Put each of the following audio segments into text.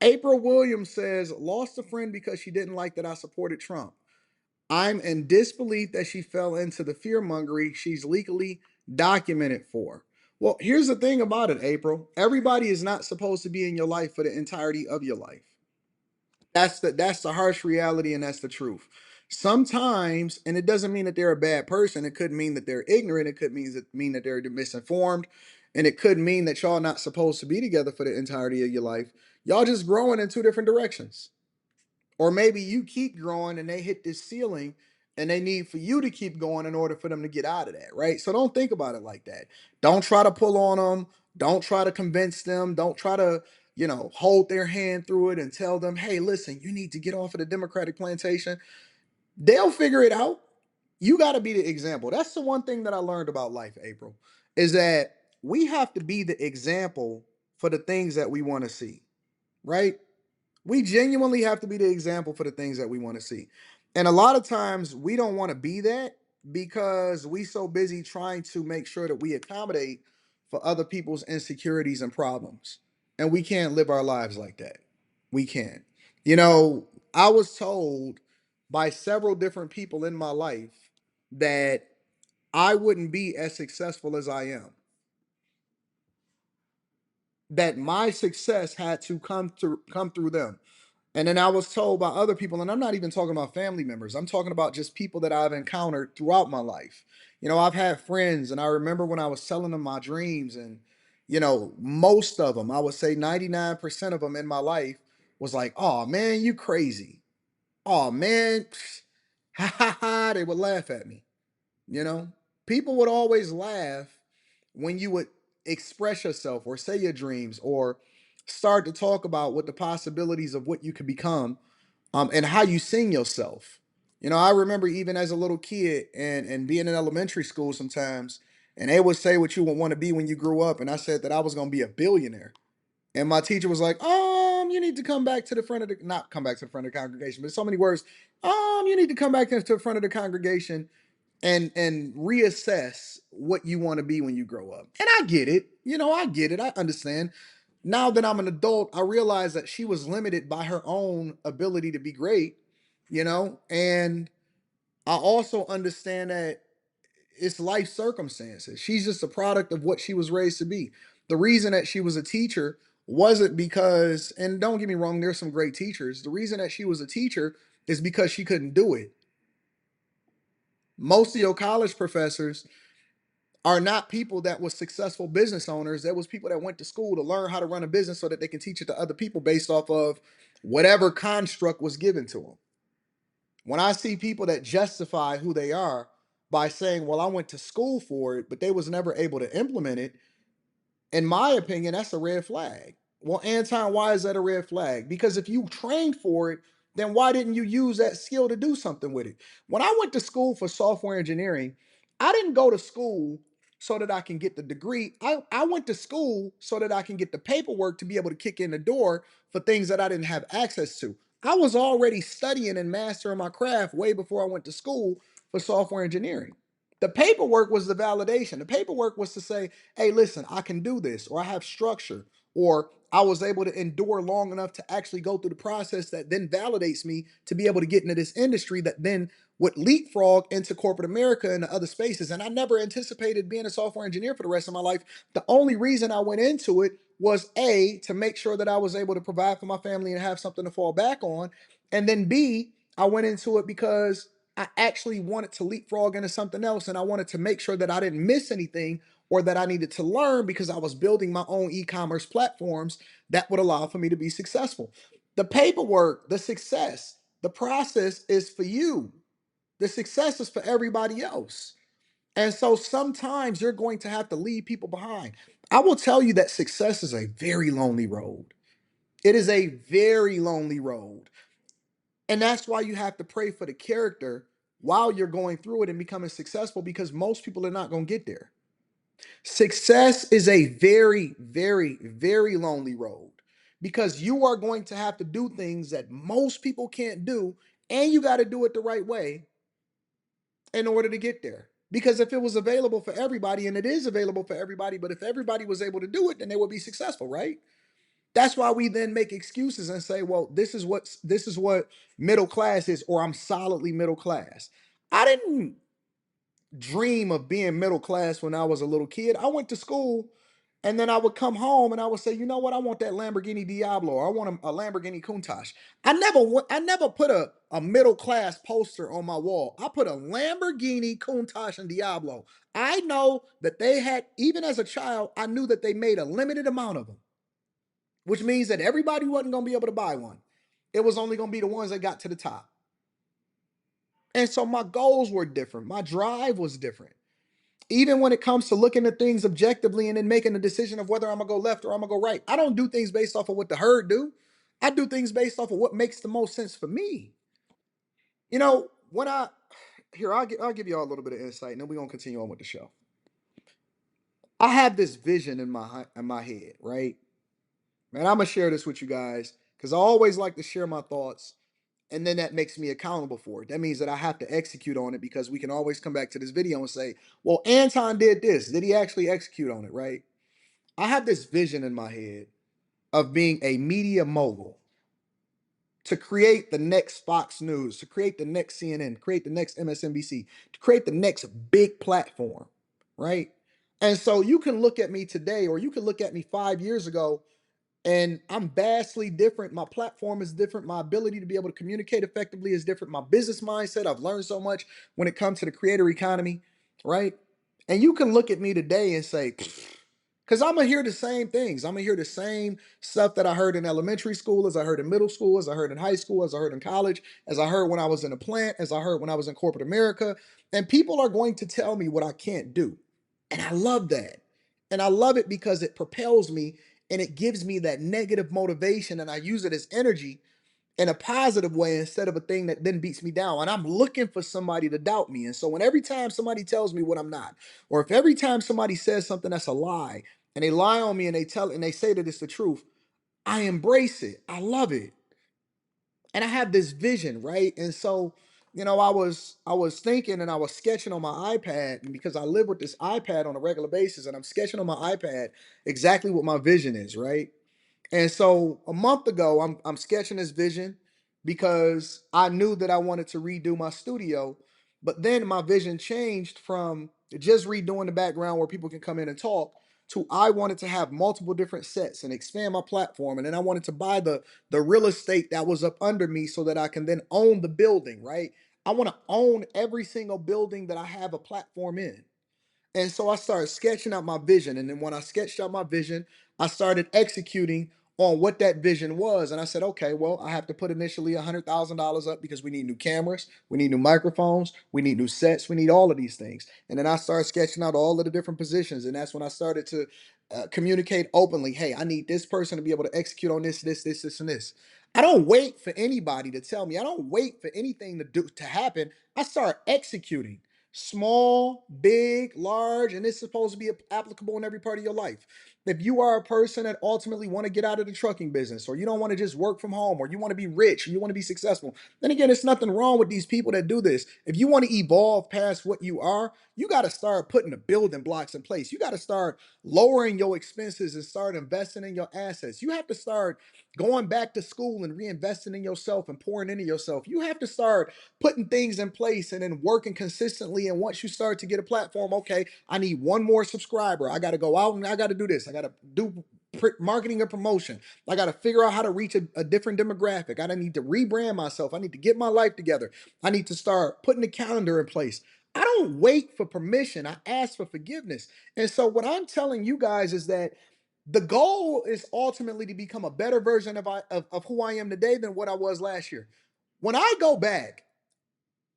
April Williams says, lost a friend because she didn't like that I supported Trump. I'm in disbelief that she fell into the fear mongering she's legally documented for. Well, here's the thing about it, April. Everybody is not supposed to be in your life for the entirety of your life. That's the harsh reality, and that's the truth. Sometimes, and it doesn't mean that they're a bad person. It could mean that they're ignorant. It could mean that they're misinformed, and it could mean that y'all not supposed to be together for the entirety of your life. Y'all just growing in two different directions. Or maybe you keep growing and they hit this ceiling and they need for you to keep going in order for them to get out of that, right? So don't think about it like that. Don't try to pull on them. Don't try to convince them. Don't try to, hold their hand through it and tell them, hey, listen, you need to get off of the Democratic plantation. They'll figure it out. You got to be the example. That's the one thing that I learned about life, April, is that we have to be the example for the things that we want to see, right? We genuinely have to be the example for the things that we want to see. And a lot of times we don't want to be that because we so busy trying to make sure that we accommodate for other people's insecurities and problems. And we can't live our lives like that. We can't. You know, I was told by several different people in my life that I wouldn't be as successful as I am. That my success had to come through them. And then I was told by other people, and I'm not even talking about family members, I'm talking about just people that I've encountered throughout my life. I've had friends, and I remember when I was telling them my dreams, and, most of them, I would say 99% of them in my life was like, oh man, you crazy. Oh man, ha ha ha. They would laugh at me. You know, people would always laugh when you would express yourself or say your dreams or start to talk about what the possibilities of what you could become, and how you sing yourself. I remember even as a little kid and being in elementary school sometimes, and they would say what you would want to be when you grew up, and I said that I was going to be a billionaire. And my teacher was like, you need to come back to the front of the, not come back to the front of the congregation, but so many words. You need to come back to the front of the congregation and reassess what you want to be when you grow up. And I get it. I get it. I understand. Now that I'm an adult, I realize that she was limited by her own ability to be great, and I also understand that it's life circumstances. She's just a product of what she was raised to be. The reason that she was a teacher wasn't because, and don't get me wrong, there's some great teachers. The reason that she was a teacher is because she couldn't do it. Most of your college professors are not people that was successful business owners. There was people that went to school to learn how to run a business so that they can teach it to other people based off of whatever construct was given to them. When I see people that justify who they are by saying, well, I went to school for it, but they was never able to implement it, in my opinion, that's a red flag. Well, Anton, why is that a red flag? Because if you trained for it, then why didn't you use that skill to do something with it? When I went to school for software engineering, I didn't go to school so that I can get the degree. I went to school so that I can get the paperwork to be able to kick in the door for things that I didn't have access to. I was already studying and mastering my craft way before I went to school for software engineering. The paperwork was the validation. The paperwork was to say, hey, listen, I can do this, or I have structure, or I was able to endure long enough to actually go through the process that then validates me to be able to get into this industry that then would leapfrog into corporate America and the other spaces. And I never anticipated being a software engineer for the rest of my life. The only reason I went into it was A, to make sure that I was able to provide for my family and have something to fall back on. And then B, I went into it because I actually wanted to leapfrog into something else, and I wanted to make sure that I didn't miss anything or that I needed to learn because I was building my own e-commerce platforms that would allow for me to be successful. The paperwork, the success, the process is for you. The success is for everybody else. And so sometimes you're going to have to leave people behind. I will tell you that success is a very lonely road. It is a very lonely road. And that's why you have to pray for the character while you're going through it and becoming successful because most people are not going to get there. Success is a very, very, very lonely road because you are going to have to do things that most people can't do, and you got to do it the right way in order to get there. Because if it was available for everybody, and it is available for everybody, but if everybody was able to do it, then they would be successful, right? That's why we then make excuses and say, well, this is what middle class is, or I'm solidly middle class. I didn't dream of being middle class when I was a little kid. I went to school and then I would come home and I would say, you know what? I want that Lamborghini Diablo. Or I want a Lamborghini Countach. I never put a middle class poster on my wall. I put a Lamborghini Countach and Diablo. I know that they had, even as a child, I knew that they made a limited amount of them, which means that everybody wasn't going to be able to buy one. It was only going to be the ones that got to the top. And so my goals were different. My drive was different. Even when it comes to looking at things objectively and then making a decision of whether I'm gonna go left or I'm gonna go right, I don't do things based off of what the herd do. I do things based off of what makes the most sense for me. You know, when I here I'll give you all a little bit of insight, and then we're gonna continue on with the show. I have this vision in my head, right? Man, I'm gonna share this with you guys because I always like to share my thoughts, and then that makes me accountable for it. That means that I have to execute on it because we can always come back to this video and say, well, Anton did this. Did he actually execute on it, right? I have this vision in my head of being a media mogul to create the next Fox News, to create the next CNN, create the next MSNBC, to create the next big platform, right? And so you can look at me today, or you can look at me 5 years ago, and I'm vastly different. My platform is different. My ability to be able to communicate effectively is different. My business mindset, I've learned so much when it comes to the creator economy, right? And you can look at me today and say, because I'm gonna hear the same things. I'm gonna hear the same stuff that I heard in elementary school, as I heard in middle school, as I heard in high school, as I heard in college, as I heard when I was in a plant, as I heard when I was in corporate America. And people are going to tell me what I can't do. And I love that. And I love it because it propels me and it gives me that negative motivation, and I use it as energy in a positive way instead of a thing that then beats me down. And I'm looking for somebody to doubt me. And so when every time somebody tells me what I'm not, or if every time somebody says something that's a lie and they lie on me and they say that it's the truth, I embrace it. I love it. And I have this vision, right? And so, I was thinking and I was sketching on my iPad, and because I live with this iPad on a regular basis, and I'm sketching on my iPad exactly what my vision is, right? And so a month ago, I'm sketching this vision because I knew that I wanted to redo my studio, but then my vision changed from just redoing the background where people can come in and talk to I wanted to have multiple different sets and expand my platform, and then I wanted to buy the real estate that was up under me so that I can then own the building, right? I want to own every single building that I have a platform in. And so I started sketching out my vision. And then when I sketched out my vision, I started executing on what that vision was. And I said, okay, well, I have to put initially $100,000 up because we need new cameras, we need new microphones, we need new sets, we need all of these things. And then I started sketching out all of the different positions. And that's when I started to communicate openly. Hey, I need this person to be able to execute on this, and this. I don't wait for anybody to tell me. I don't wait for anything to happen. I start executing. Small, big, large, and it's supposed to be applicable in every part of your life. If you are a person that ultimately want to get out of the trucking business, or you don't want to just work from home, or you want to be rich, or you want to be successful, then again, it's nothing wrong with these people that do this. If you want to evolve past what you are, you got to start putting the building blocks in place. You got to start lowering your expenses and start investing in your assets. You have to start going back to school and reinvesting in yourself and pouring into yourself. You have to start putting things in place and then working consistently. And once you start to get a platform, okay, I need one more subscriber. I got to go out and I got to do this. I got to do marketing and promotion. I got to figure out how to reach a different demographic. I need to rebrand myself. I need to get my life together. I need to start putting a calendar in place. I don't wait for permission. I ask for forgiveness. And so what I'm telling you guys is that the goal is ultimately to become a better version of who I am today than what I was last year. When I go back,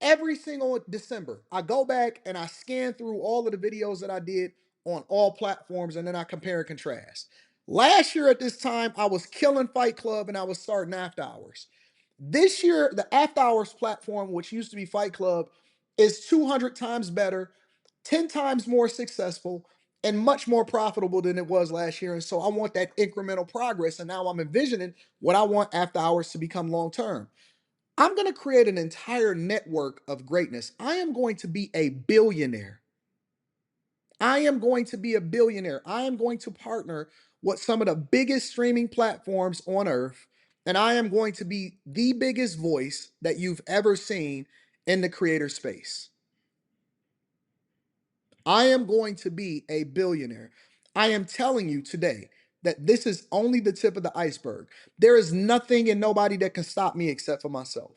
every single December, I go back and I scan through all of the videos that I did on all platforms, and then I compare and contrast. Last year at this time, I was killing Fight Club and I was starting After Hours. This year, the After Hours platform, which used to be Fight Club, is 200 times better, 10 times more successful, and much more profitable than it was last year. And so I want that incremental progress. And now I'm envisioning what I want After Hours to become long term. I'm going to create an entire network of greatness. I am going to be a billionaire. I am going to be a billionaire. I am going to partner what some of the biggest streaming platforms on earth, and I am going to be the biggest voice that you've ever seen in the creator space. I am going to be a billionaire. I am telling you today that this is only the tip of the iceberg. There is nothing and nobody that can stop me except for myself.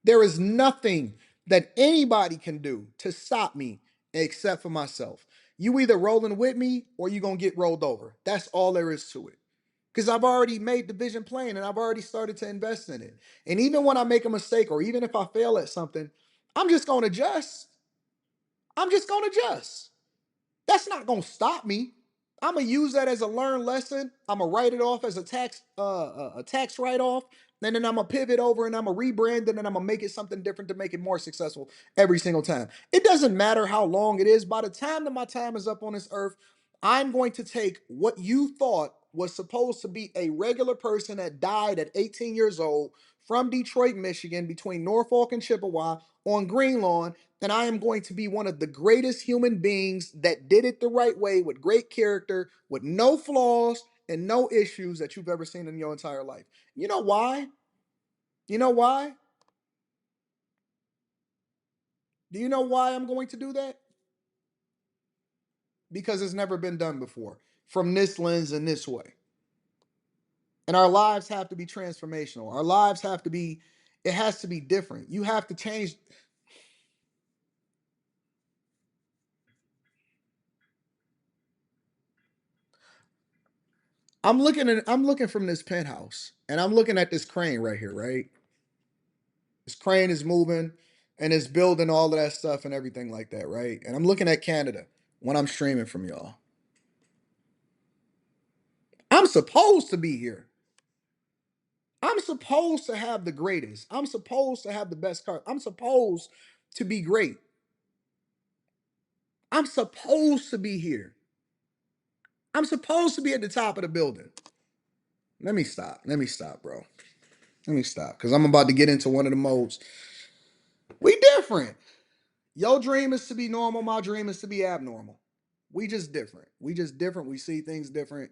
There is nothing that anybody can do to stop me except for myself. You either rolling with me or you going to get rolled over. That's all there is to it. Because I've already made the vision plain and I've already started to invest in it. And even when I make a mistake or even if I fail at something, I'm just going to adjust. I'm just going to adjust. That's not gonna stop me. I'm gonna use that as a learned lesson. I'm gonna write it off as a tax write off, and then I'm gonna pivot over and I'm gonna rebrand it and I'm gonna make it something different to make it more successful every single time. It doesn't matter how long it is. By the time that my time is up on this earth, I'm going to take what you thought was supposed to be a regular person that died at 18 years old from Detroit, Michigan, between Norfolk and Chippewa on Green Lawn, and I am going to be one of the greatest human beings that did it the right way with great character, with no flaws and no issues that you've ever seen in your entire life. You know why? You know why? Do you know why I'm going to do that? Because it's never been done before from this lens and this way. And our lives have to be transformational. Our lives have to be, it has to be different. You have to change. I'm looking from this penthouse and I'm looking at this crane right here, right? This crane is moving and it's building all of that stuff and everything like that, right? And I'm looking at Canada when I'm streaming from y'all. I'm supposed to be here. I'm supposed to have the greatest. I'm supposed to have the best car. I'm supposed to be great. I'm supposed to be here. I'm supposed to be at the top of the building. Let me stop. Let me stop, bro. Let me stop. Because I'm about to get into one of the modes. We different. Your dream is to be normal. My dream is to be abnormal. We just different. We just different. We see things different.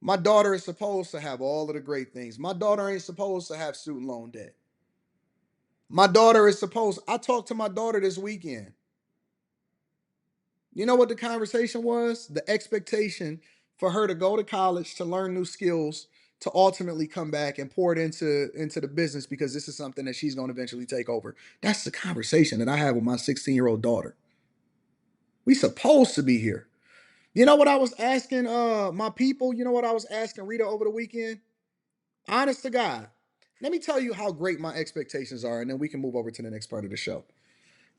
My daughter is supposed to have all of the great things. My daughter ain't supposed to have student loan debt. My daughter is supposed, I talked to my daughter this weekend. You know what the conversation was? The expectation for her to go to college, to learn new skills, to ultimately come back and pour it into the business because this is something that she's going to eventually take over. That's the conversation that I have with my 16-year-old daughter. We supposed to be here. You know what I was asking my people? You know what I was asking Rita over the weekend? Honest to God. Let me tell you how great my expectations are, and then we can move over to the next part of the show.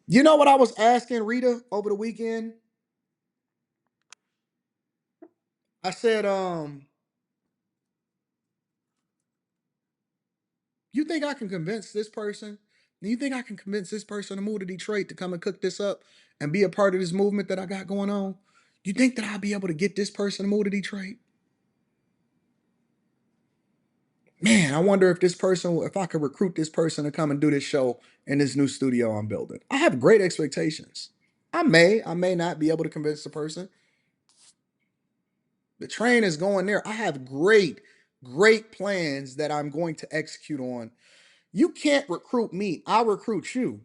You know what I was asking Rita over the weekend? I said, you think I can convince this person? Do you think I can convince this person to move to Detroit to come and cook this up and be a part of this movement that I got going on? You think that I'll be able to get this person to move to Detroit? Man, I wonder if this person, if I could recruit this person to come and do this show in this new studio I'm building. I have great expectations. I may not be able to convince the person. The train is going there. I have great plans that I'm going to execute on. You can't recruit me. I recruit you.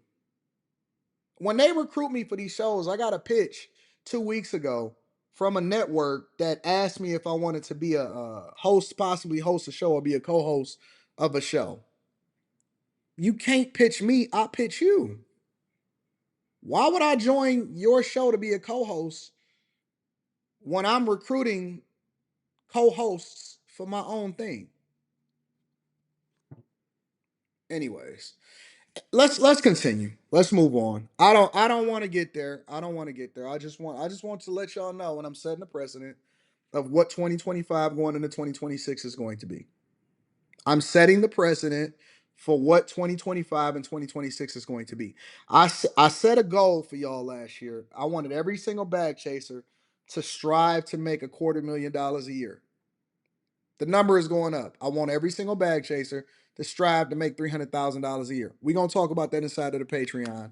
When they recruit me for these shows, I got a pitch 2 weeks ago from a network that asked me if I wanted to be a host, possibly host a show or be a co-host of a show. You can't pitch me, I pitch you. Why would I join your show to be a co-host when I'm recruiting co-hosts for my own thing? Anyways, let's continue. Let's move on. I don't want to get there. I don't want to get there. I just want to let y'all know when I'm setting the precedent of what 2025 going into 2026 is going to be. I'm setting the precedent for what 2025 and 2026 is going to be. I set a goal for y'all last year. I wanted every single bag chaser to strive to make $250,000 a year. The number is going up. I want every single bag chaser to strive to make $300,000 a year. We're going to talk about that inside of the Patreon.